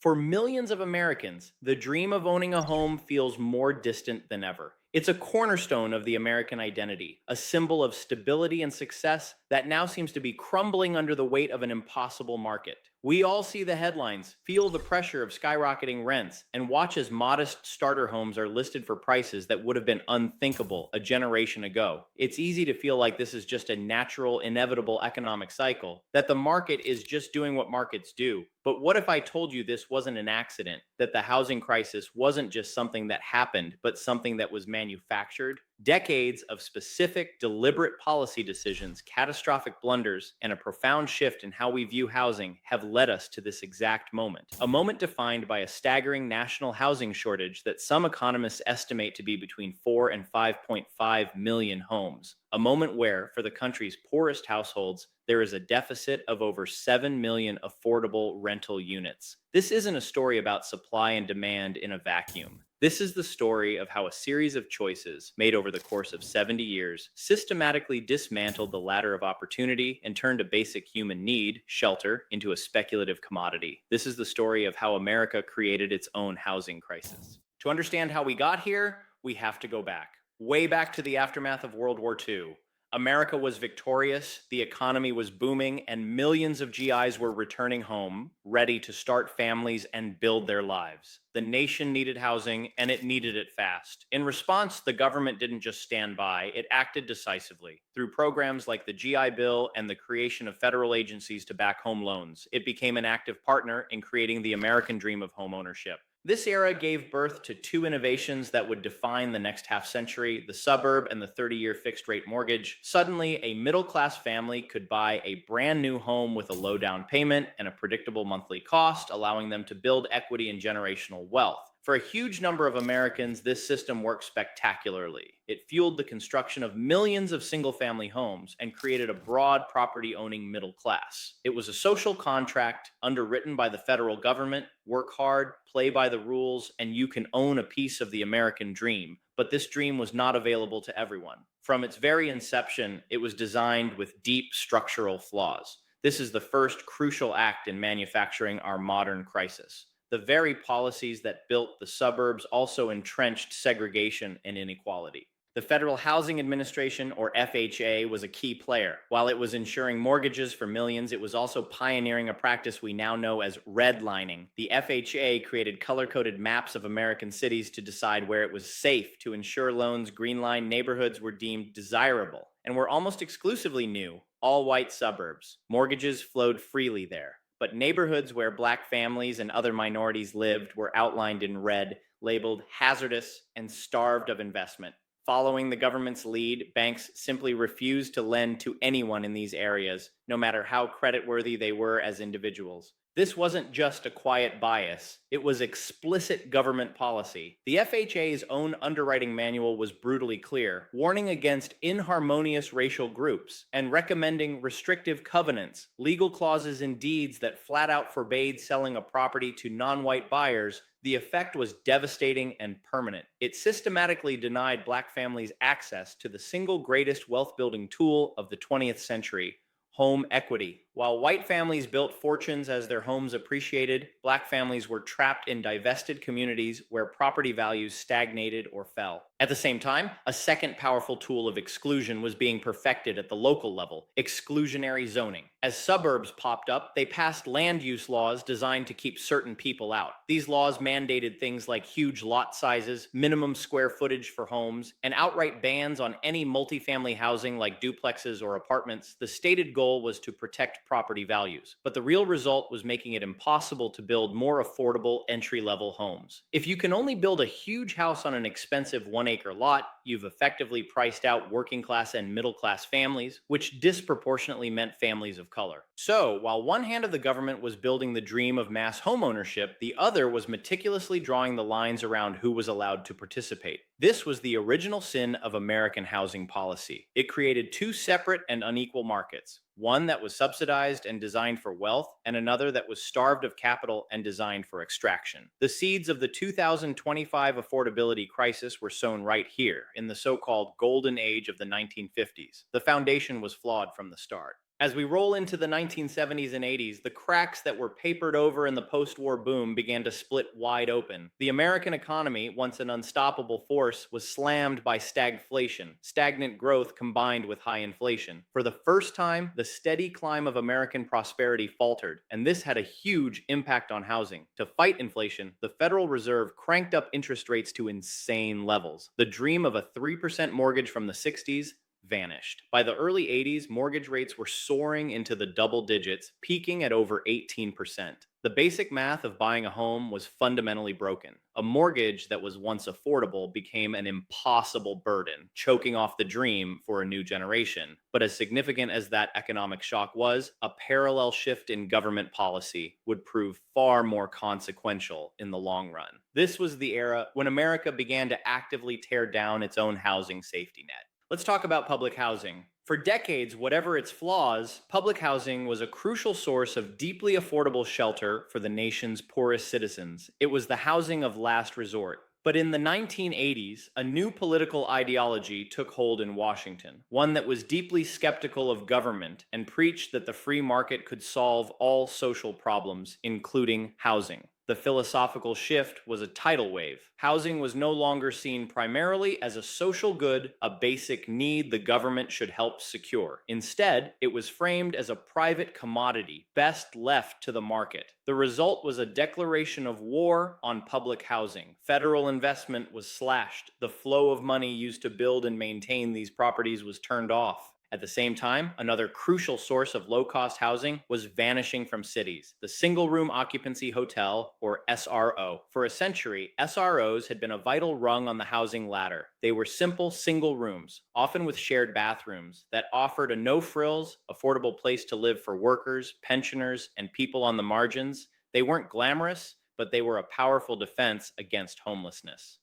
For millions of Americans, the dream of owning a home feels more distant than ever. It's a cornerstone of the American identity, a symbol of stability and success that now seems to be crumbling under the weight of an impossible market. We all see the headlines, feel the pressure of skyrocketing rents, and watch as modest starter homes are listed for prices that would have been unthinkable a generation ago. It's easy to feel like this is just a natural, inevitable economic cycle, that the market is just doing what markets do. But what if I told you this wasn't an accident, that the housing crisis wasn't just something that happened, but something that was manufactured? Decades of specific, deliberate policy decisions, catastrophic blunders, and a profound shift in how we view housing have led us to this exact moment. A moment defined by a staggering national housing shortage that some economists estimate to be between 4 and 5.5 million homes. A moment where, for the country's poorest households, there is a deficit of over 7 million affordable rental units. This isn't a story about supply and demand in a vacuum. This is the story of how a series of choices made over the course of 70 years systematically dismantled the ladder of opportunity and turned a basic human need, shelter, into a speculative commodity. This is the story of how America created its own housing crisis. To understand how we got here, we have to go back. Way back to the aftermath of World War II. America was victorious, the economy was booming, and millions of GIs were returning home, ready to start families and build their lives. The nation needed housing, and it needed it fast. In response, the government didn't just stand by, it acted decisively. Through programs like the GI Bill and the creation of federal agencies to back home loans, it became an active partner in creating the American dream of homeownership. This era gave birth to two innovations that would define the next half century: the suburb and the 30-year fixed rate mortgage. Suddenly, a middle class family could buy a brand new home with a low down payment and a predictable monthly cost, allowing them to build equity and generational wealth. For a huge number of Americans, this system worked spectacularly. It fueled the construction of millions of single family homes and created a broad property owning middle class. It was a social contract underwritten by the federal government: work hard, play by the rules, and you can own a piece of the American dream. But this dream was not available to everyone. From its very inception, it was designed with deep structural flaws. This is the first crucial act in manufacturing our modern crisis. The very policies that built the suburbs also entrenched segregation and inequality. The Federal Housing Administration, or FHA, was a key player. While it was ensuring mortgages for millions, it was also pioneering a practice we now know as redlining. The FHA created color-coded maps of American cities to decide where it was safe to ensure loans. Green-line neighborhoods were deemed desirable and were almost exclusively new, all-white suburbs. Mortgages flowed freely there. But neighborhoods where Black families and other minorities lived were outlined in red, labeled hazardous and starved of investment. Following the government's lead, banks simply refused to lend to anyone in these areas, no matter how creditworthy they were as individuals. This wasn't just a quiet bias, it was explicit government policy. The FHA's own underwriting manual was brutally clear, warning against inharmonious racial groups and recommending restrictive covenants, legal clauses in deeds that flat out forbade selling a property to non-white buyers. The effect was devastating and permanent. It systematically denied Black families access to the single greatest wealth building tool of the 20th century: home equity. While white families built fortunes as their homes appreciated, Black families were trapped in divested communities where property values stagnated or fell. At the same time, a second powerful tool of exclusion was being perfected at the local level: exclusionary zoning. As suburbs popped up, they passed land use laws designed to keep certain people out. These laws mandated things like huge lot sizes, minimum square footage for homes, and outright bans on any multifamily housing like duplexes or apartments. The stated goal was to protect property values, but the real result was making it impossible to build more affordable entry-level homes. If you can only build a huge house on an expensive 1-acre lot, you've effectively priced out working-class and middle-class families, which disproportionately meant families of color. So, while one hand of the government was building the dream of mass homeownership, the other was meticulously drawing the lines around who was allowed to participate. This was the original sin of American housing policy. It created two separate and unequal markets: one that was subsidized and designed for wealth, and another that was starved of capital and designed for extraction. The seeds of the 2025 affordability crisis were sown right here, in the so-called golden age of the 1950s. The foundation was flawed from the start. As we roll into the 1970s and 80s, the cracks that were papered over in the post war boom began to split wide open. The American economy, once an unstoppable force, was slammed by stagflation, stagnant growth combined with high inflation. For the first time, the steady climb of American prosperity faltered, and this had a huge impact on housing. To fight inflation, the Federal Reserve cranked up interest rates to insane levels. The dream of a 3% mortgage from the 60s vanished. By the early 80s, mortgage rates were soaring into the double digits, peaking at over 18%. The basic math of buying a home was fundamentally broken. A mortgage that was once affordable became an impossible burden, choking off the dream for a new generation. But as significant as that economic shock was, a parallel shift in government policy would prove far more consequential in the long run. This was the era when America began to actively tear down its own housing safety net. Let's talk about public housing. For decades, whatever its flaws, public housing was a crucial source of deeply affordable shelter for the nation's poorest citizens. It was the housing of last resort. But in the 1980s, a new political ideology took hold in Washington, one that was deeply skeptical of government and preached that the free market could solve all social problems, including housing. The philosophical shift was a tidal wave. Housing was no longer seen primarily as a social good, a basic need the government should help secure. Instead, it was framed as a private commodity, best left to the market. The result was a declaration of war on public housing. Federal investment was slashed. The flow of money used to build and maintain these properties was turned off. At the same time, another crucial source of low-cost housing was vanishing from cities, the single-room occupancy hotel, or SRO. For a century, SROs had been a vital rung on the housing ladder. They were simple single rooms, often with shared bathrooms, that offered a no-frills, affordable place to live for workers, pensioners, and people on the margins. They weren't glamorous, but they were a powerful defense against homelessness.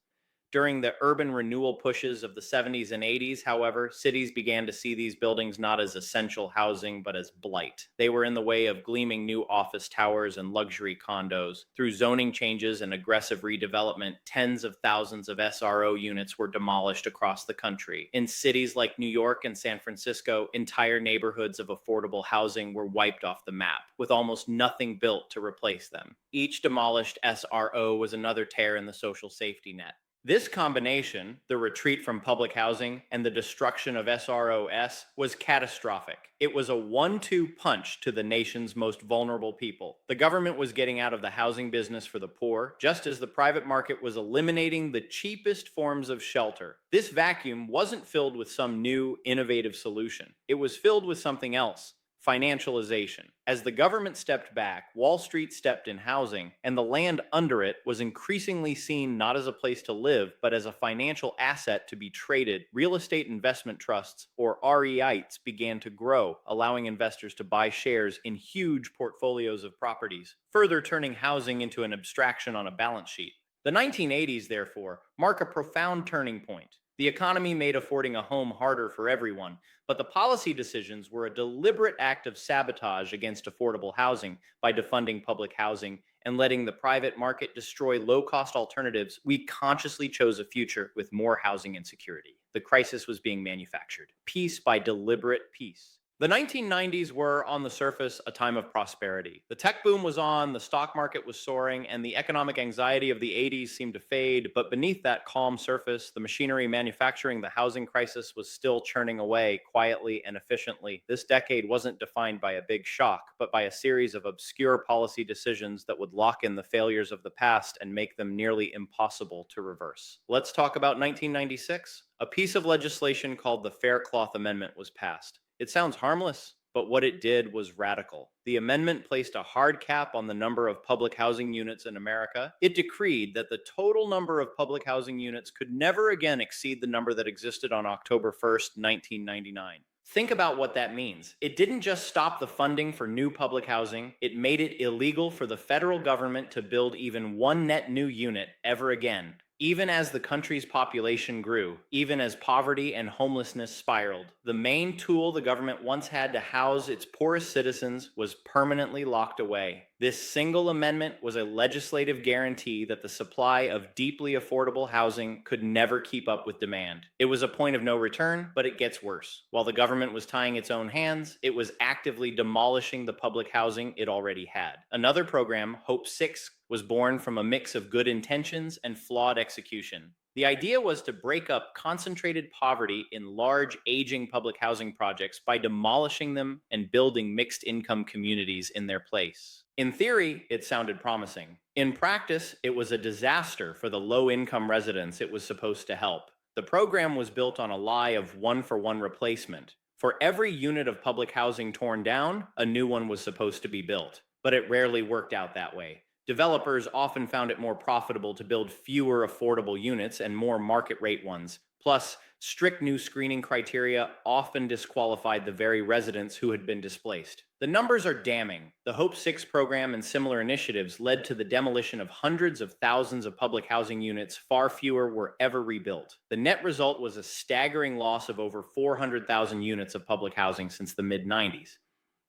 During the urban renewal pushes of the 70s and 80s, however, cities began to see these buildings not as essential housing, but as blight. They were in the way of gleaming new office towers and luxury condos. Through zoning changes and aggressive redevelopment, tens of thousands of SRO units were demolished across the country. In cities like New York and San Francisco, entire neighborhoods of affordable housing were wiped off the map, with almost nothing built to replace them. Each demolished SRO was another tear in the social safety net. This combination, the retreat from public housing and the destruction of SROs, was catastrophic. It was a 1-2 punch to the nation's most vulnerable people. The government was getting out of the housing business for the poor, just as the private market was eliminating the cheapest forms of shelter. This vacuum wasn't filled with some new, innovative solution. It was filled with something else. Financialization. As the government stepped back, Wall Street stepped in housing, and the land under it was increasingly seen not as a place to live, but as a financial asset to be traded. Real estate investment trusts, or REITs, began to grow, allowing investors to buy shares in huge portfolios of properties, further turning housing into an abstraction on a balance sheet. The 1980s, therefore, mark a profound turning point. The economy made affording a home harder for everyone, but the policy decisions were a deliberate act of sabotage against affordable housing by defunding public housing and letting the private market destroy low-cost alternatives. We consciously chose a future with more housing insecurity. The crisis was being manufactured, piece by deliberate piece. The 1990s were, on the surface, a time of prosperity. The tech boom was on, the stock market was soaring, and the economic anxiety of the 80s seemed to fade. But beneath that calm surface, the machinery manufacturing the housing crisis was still churning away quietly and efficiently. This decade wasn't defined by a big shock, but by a series of obscure policy decisions that would lock in the failures of the past and make them nearly impossible to reverse. Let's talk about 1996. A piece of legislation called the Fair Cloth Amendment was passed. It sounds harmless, but what it did was radical. The amendment placed a hard cap on the number of public housing units in America. It decreed that the total number of public housing units could never again exceed the number that existed on October 1st, 1999. Think about what that means. It didn't just stop the funding for new public housing, it made it illegal for the federal government to build even one net new unit ever again. Even as the country's population grew, even as poverty and homelessness spiraled, the main tool the government once had to house its poorest citizens was permanently locked away. This single amendment was a legislative guarantee that the supply of deeply affordable housing could never keep up with demand. It was a point of no return, but it gets worse. While the government was tying its own hands, it was actively demolishing the public housing it already had. Another program, Hope 6, was born from a mix of good intentions and flawed execution. The idea was to break up concentrated poverty in large, aging public housing projects by demolishing them and building mixed income communities in their place. In theory, it sounded promising. In practice, it was a disaster for the low income residents it was supposed to help. The program was built on a lie of one-for-one replacement. For every unit of public housing torn down, a new one was supposed to be built. But it rarely worked out that way. Developers often found it more profitable to build fewer affordable units and more market rate ones. Plus, strict new screening criteria often disqualified the very residents who had been displaced. The numbers are damning. The Hope 6 program and similar initiatives led to the demolition of hundreds of thousands of public housing units. Far fewer were ever rebuilt. The net result was a staggering loss of over 400,000 units of public housing since the mid-90s.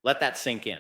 Let that sink in.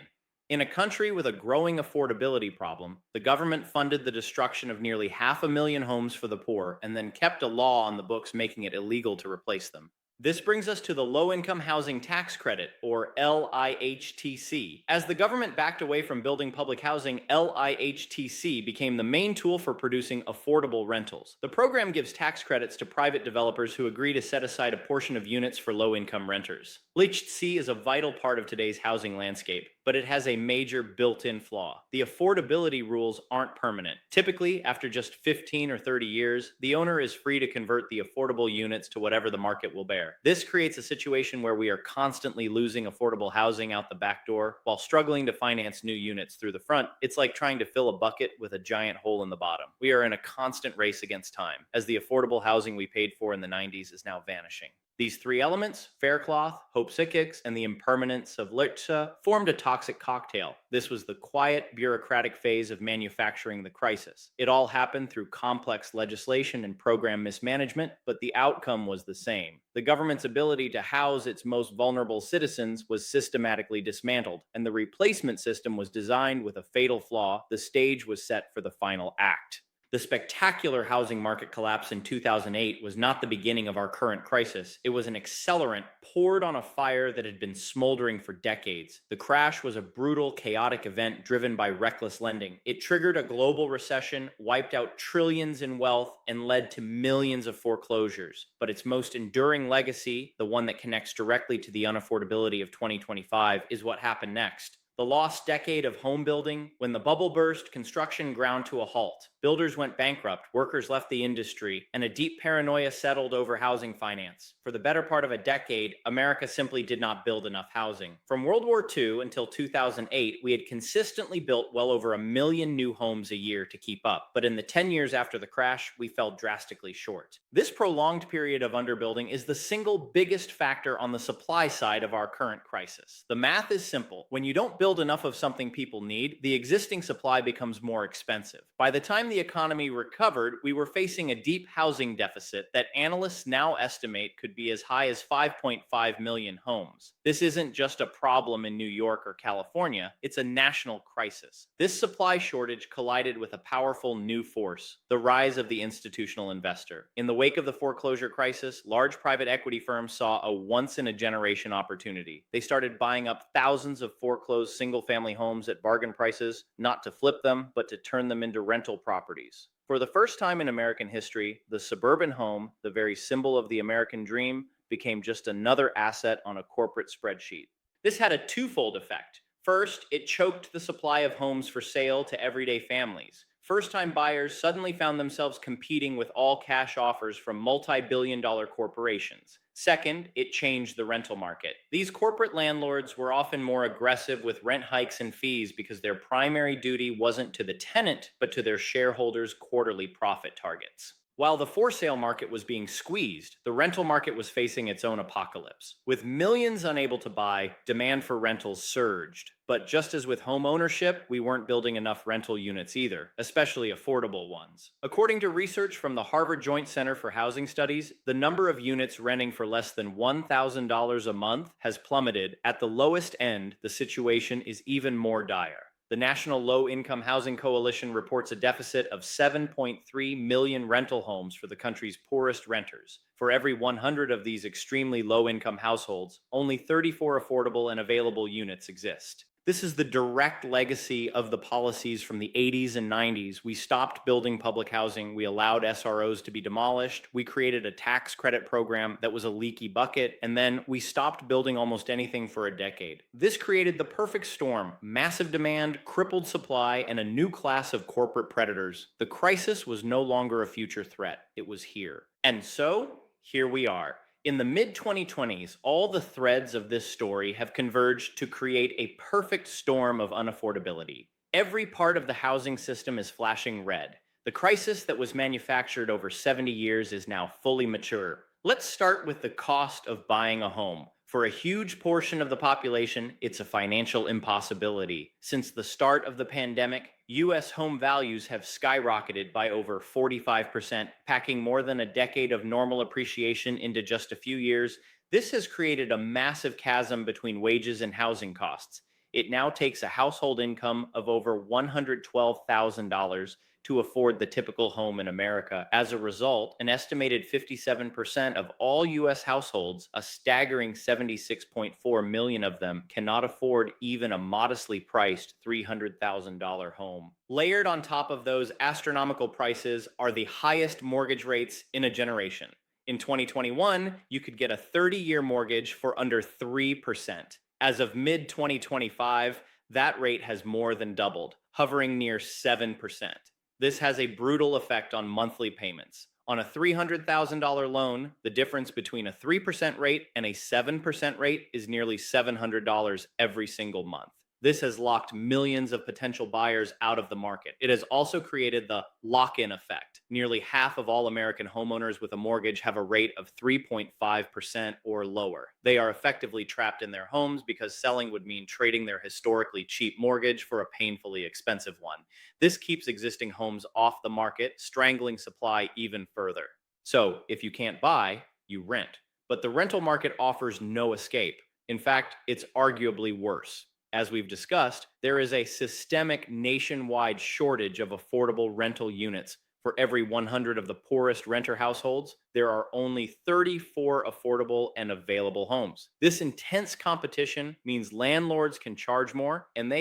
In a country with a growing affordability problem, the government funded the destruction of nearly 500,000 homes for the poor and then kept a law on the books making it illegal to replace them. This brings us to the Low Income Housing Tax Credit, or LIHTC. As the government backed away from building public housing, LIHTC became the main tool for producing affordable rentals. The program gives tax credits to private developers who agree to set aside a portion of units for low-income renters. LIHTC is a vital part of today's housing landscape, but it has a major built-in flaw. The affordability rules aren't permanent. Typically, after just 15 or 30 years, the owner is free to convert the affordable units to whatever the market will bear. This creates a situation where we are constantly losing affordable housing out the back door while struggling to finance new units through the front. It's like trying to fill a bucket with a giant hole in the bottom. We are in a constant race against time, as the affordable housing we paid for in the 90s is now vanishing. These three elements, Faircloth, Hope 6, and the impermanence of LIHTC, formed a toxic cocktail. This was the quiet, bureaucratic phase of manufacturing the crisis. It all happened through complex legislation and program mismanagement, but the outcome was the same. The government's ability to house its most vulnerable citizens was systematically dismantled, and the replacement system was designed with a fatal flaw. The stage was set for the final act. The spectacular housing market collapse in 2008 was not the beginning of our current crisis. It was an accelerant poured on a fire that had been smoldering for decades. The crash was a brutal, chaotic event driven by reckless lending. It triggered a global recession, wiped out trillions in wealth, and led to millions of foreclosures. But its most enduring legacy, the one that connects directly to the unaffordability of 2025, is what happened next. The lost decade of home building. When the bubble burst, construction ground to a halt. Builders went bankrupt, workers left the industry, and a deep paranoia settled over housing finance. For the better part of a decade, America simply did not build enough housing. From World War II until 2008, we had consistently built well over 1 million new homes a year to keep up. But in the 10 years after the crash, we fell drastically short. This prolonged period of underbuilding is the single biggest factor on the supply side of our current crisis. The math is simple. When you don't build enough of something people need, the existing supply becomes more expensive. By the time the economy recovered, we were facing a deep housing deficit that analysts now estimate could be as high as 5.5 million homes. This isn't just a problem in New York or California, it's a national crisis. This supply shortage collided with a powerful new force, the rise of the institutional investor. In the wake of the foreclosure crisis, large private equity firms saw a once-in-a-generation opportunity. They started buying up thousands of foreclosed single-family homes at bargain prices, not to flip them, but to turn them into rental properties. For the first time in American history, the suburban home, the very symbol of the American dream, became just another asset on a corporate spreadsheet. This had a twofold effect. First, it choked the supply of homes for sale to everyday families. First-time buyers suddenly found themselves competing with all-cash offers from multi-billion-dollar corporations. Second, it changed the rental market. These corporate landlords were often more aggressive with rent hikes and fees because their primary duty wasn't to the tenant, but to their shareholders' quarterly profit targets. While the for-sale market was being squeezed, the rental market was facing its own apocalypse. With millions unable to buy, demand for rentals surged. But just as with home ownership, we weren't building enough rental units either, especially affordable ones. According to research from the Harvard Joint Center for Housing Studies, the number of units renting for less than $1,000 a month has plummeted. At the lowest end, the situation is even more dire. The National Low Income Housing Coalition reports a deficit of 7.3 million rental homes for the country's poorest renters. For every 100 of these extremely low income households, only 34 affordable and available units exist. This is the direct legacy of the policies from the 80s and 90s. We stopped building public housing. We allowed SROs to be demolished. We created a tax credit program that was a leaky bucket. And then we stopped building almost anything for a decade. This created the perfect storm: massive demand, crippled supply, and a new class of corporate predators. The crisis was no longer a future threat. It was here. And so, here we are. In the mid-2020s, all the threads of this story have converged to create a perfect storm of unaffordability. Every part of the housing system is flashing red. The crisis that was manufactured over 70 years is now fully mature. Let's start with the cost of buying a home. For a huge portion of the population, it's a financial impossibility. Since the start of the pandemic, US home values have skyrocketed by over 45%, packing more than a decade of normal appreciation into just a few years. This has created a massive chasm between wages and housing costs. It now takes a household income of over $112,000 to afford the typical home in America. As a result, an estimated 57% of all US households, a staggering 76.4 million of them, cannot afford even a modestly priced $300,000 home. Layered on top of those astronomical prices are the highest mortgage rates in a generation. In 2021, you could get a 30-year mortgage for under 3%. As of mid-2025, that rate has more than doubled, hovering near 7%. This has a brutal effect on monthly payments. On a $300,000 loan, the difference between a 3% rate and a 7% rate is nearly $700 every single month. This has locked millions of potential buyers out of the market. It has also created the lock-in effect. Nearly half of all American homeowners with a mortgage have a rate of 3.5% or lower. They are effectively trapped in their homes because selling would mean trading their historically cheap mortgage for a painfully expensive one. This keeps existing homes off the market, strangling supply even further. So, if you can't buy, you rent. But the rental market offers no escape. In fact, it's arguably worse. As we've discussed, there is a systemic nationwide shortage of affordable rental units. For every 100 of the poorest renter households, there are only 34 affordable and available homes. This intense competition means landlords can charge more, and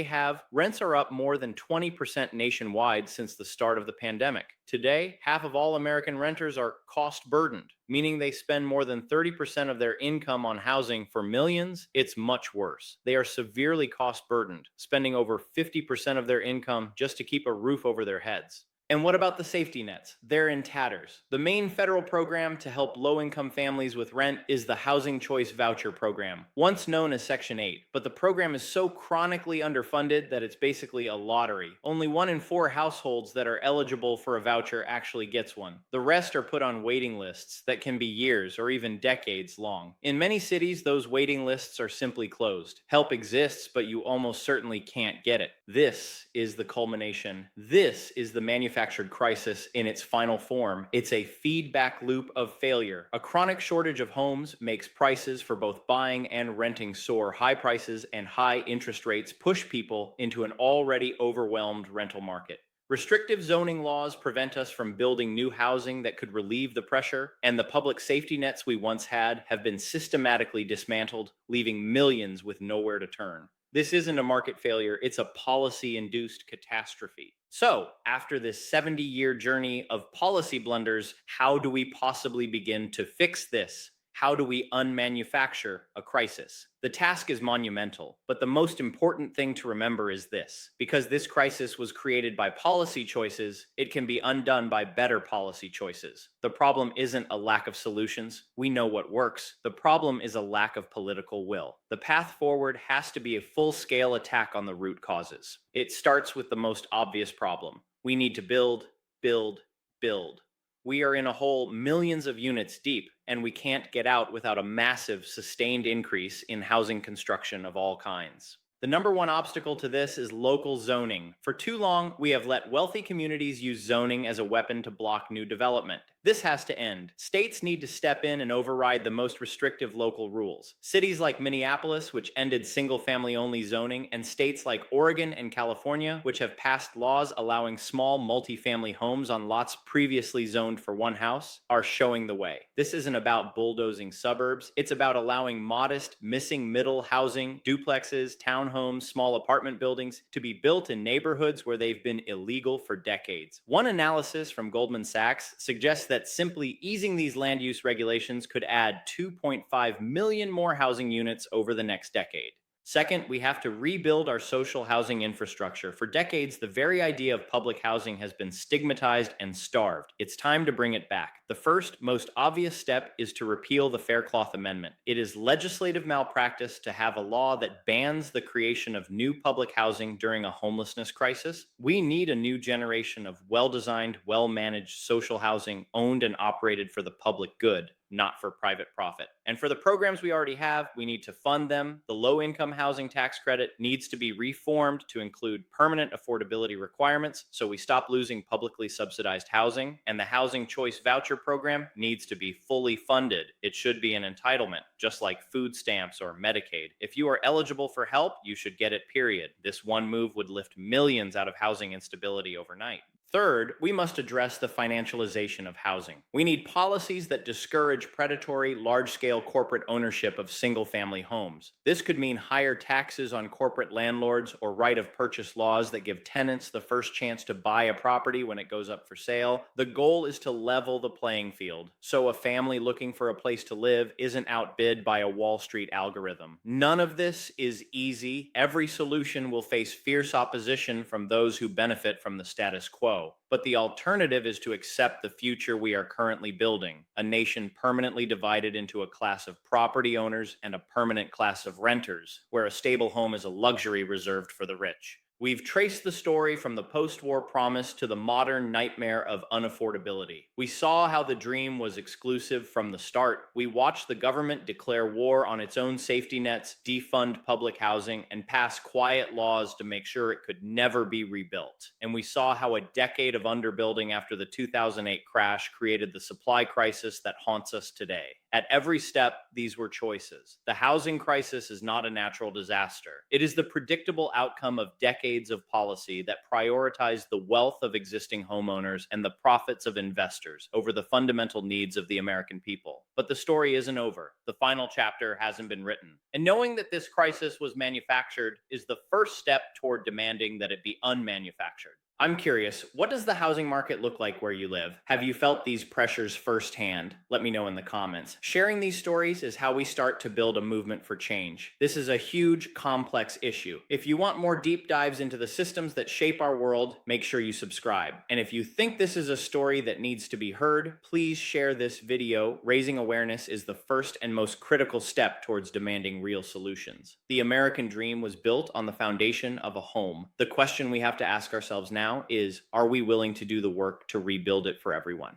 rents are up more than 20% nationwide since the start of the pandemic. Today, half of all American renters are cost burdened, meaning they spend more than 30% of their income on housing. For millions, it's much worse. They are severely cost burdened, spending over 50% of their income just to keep a roof over their heads. And what about the safety nets? They're in tatters. The main federal program to help low-income families with rent is the Housing Choice Voucher Program, once known as Section 8. But the program is so chronically underfunded that it's basically a lottery. Only 1 in 4 households that are eligible for a voucher actually gets one. The rest are put on waiting lists that can be years or even decades long. In many cities, those waiting lists are simply closed. Help exists, but you almost certainly can't get it. This is the culmination. This is the manufactured crisis in its final form. It's a feedback loop of failure. A chronic shortage of homes makes prices for both buying and renting soar. High prices and high interest rates push people into an already overwhelmed rental market. Restrictive zoning laws prevent us from building new housing that could relieve the pressure, and the public safety nets we once had have been systematically dismantled, leaving millions with nowhere to turn. This isn't a market failure, it's a policy-induced catastrophe. So, after this 70-year journey of policy blunders, how do we possibly begin to fix this? How do we unmanufacture a crisis? The task is monumental, but the most important thing to remember is this: because this crisis was created by policy choices, it can be undone by better policy choices. The problem isn't a lack of solutions. We know what works. The problem is a lack of political will. The path forward has to be a full-scale attack on the root causes. It starts with the most obvious problem. We need to build, build, build. We are in a hole millions of units deep, and we can't get out without a massive, sustained increase in housing construction of all kinds. The number one obstacle to this is local zoning. For too long, we have let wealthy communities use zoning as a weapon to block new development. This has to end. States need to step in and override the most restrictive local rules. Cities like Minneapolis, which ended single family only zoning, and states like Oregon and California, which have passed laws allowing small multifamily homes on lots previously zoned for one house, are showing the way. This isn't about bulldozing suburbs, it's about allowing modest, missing middle housing, duplexes, townhomes, small apartment buildings to be built in neighborhoods where they've been illegal for decades. One analysis from Goldman Sachs suggests that simply easing these land use regulations could add 2.5 million more housing units over the next decade. Second, we have to rebuild our social housing infrastructure. For decades, the very idea of public housing has been stigmatized and starved. It's time to bring it back. The first, most obvious step is to repeal the Faircloth Amendment. It is legislative malpractice to have a law that bans the creation of new public housing during a homelessness crisis. We need a new generation of well-designed, well-managed social housing owned and operated for the public good, not for private profit. And for the programs we already have, we need to fund them. The low income housing tax credit needs to be reformed to include permanent affordability requirements so we stop losing publicly subsidized housing. And the housing choice voucher program needs to be fully funded. It should be an entitlement, just like food stamps or Medicaid. If you are eligible for help, you should get it, period. This one move would lift millions out of housing instability overnight. Third, we must address the financialization of housing. We need policies that discourage predatory, large-scale corporate ownership of single-family homes. This could mean higher taxes on corporate landlords or right of purchase laws that give tenants the first chance to buy a property when it goes up for sale. The goal is to level the playing field, so a family looking for a place to live isn't outbid by a Wall Street algorithm. None of this is easy. Every solution will face fierce opposition from those who benefit from the status quo. But the alternative is to accept the future we are currently building, a nation permanently divided into a class of property owners and a permanent class of renters, where a stable home is a luxury reserved for the rich. We've traced the story from the post-war promise to the modern nightmare of unaffordability. We saw how the dream was exclusive from the start. We watched the government declare war on its own safety nets, defund public housing, and pass quiet laws to make sure it could never be rebuilt. And we saw how a decade of underbuilding after the 2008 crash created the supply crisis that haunts us today. At every step, these were choices. The housing crisis is not a natural disaster. It is the predictable outcome of decades of policy that prioritized the wealth of existing homeowners and the profits of investors over the fundamental needs of the American people. But the story isn't over. The final chapter hasn't been written. And knowing that this crisis was manufactured is the first step toward demanding that it be unmanufactured. I'm curious, what does the housing market look like where you live? Have you felt these pressures firsthand? Let me know in the comments. Sharing these stories is how we start to build a movement for change. This is a huge, complex issue. If you want more deep dives into the systems that shape our world, make sure you subscribe. And if you think this is a story that needs to be heard, please share this video. Raising awareness is the first and most critical step towards demanding real solutions. The American dream was built on the foundation of a home. The question we have to ask ourselves now is, are we willing to do the work to rebuild it for everyone?